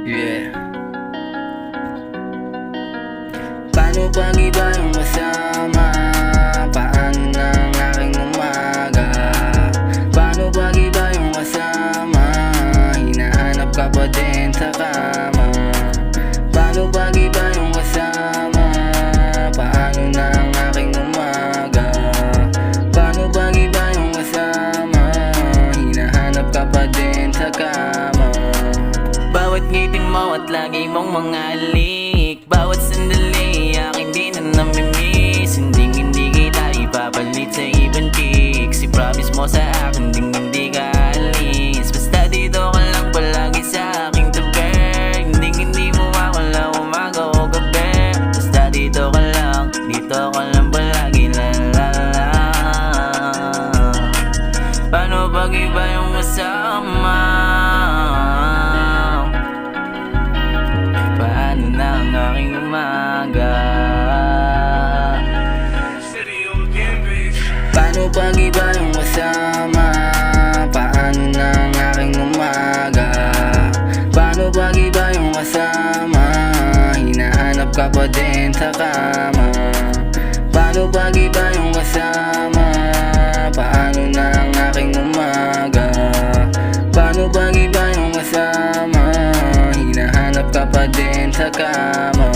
Yeah. Paano pag iba yung kasama? Paano ng aking umaga? Paano pag iba yung kasama? Hinahanap ka pa din sa kama. Paano pag iba yung kasama? Paano ng aking umaga? Paano pag iba yung kasama? Hinahanap ka pa din sa kama. Bawat ngiting mo at lagi mong mga alik, bawat sandali aking di na namimiss. Hindi kita ipapalit sa ibang chicks. I-promise mo sa akin hindi ka alis. Basta dito ka lang palagi sa aking tabi. Hindi mo mawala umaga o gabi. Basta dito ka lang palagi, la la la. Paano pag iba yung kasama? Paano na ang aking umaga? Paano pag iba yung kasama? Paano na ang aking umaga? Paano pag iba yung kasama? Hinahanap ka pa din sa kama. Paano pag iba yung kasama? Paano na ang aking umaga? Paano pag iba yung kasama? Hinahanap ka pa din sa kama.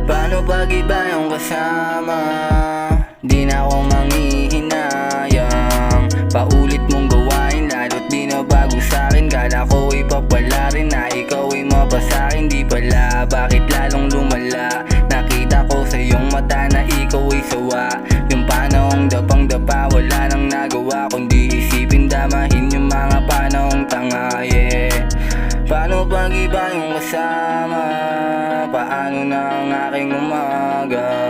Paano pag iba yung kasama? Di na ako manghihinayang. Paulit mong gawain lalo't di na bago sa'kin. Kala ko ipapala rin na ikaw ay mapasakin. Di pala, bakit lalong lumala? Nakita ko sa iyong mata na ikaw ay sawa. Yung panahong dapang-dapa, wala nang nagawa kundi isipin damahin yung mga panahong tanga, yeah. Paano pag iba yung kasama? Paano na ang aking umaga?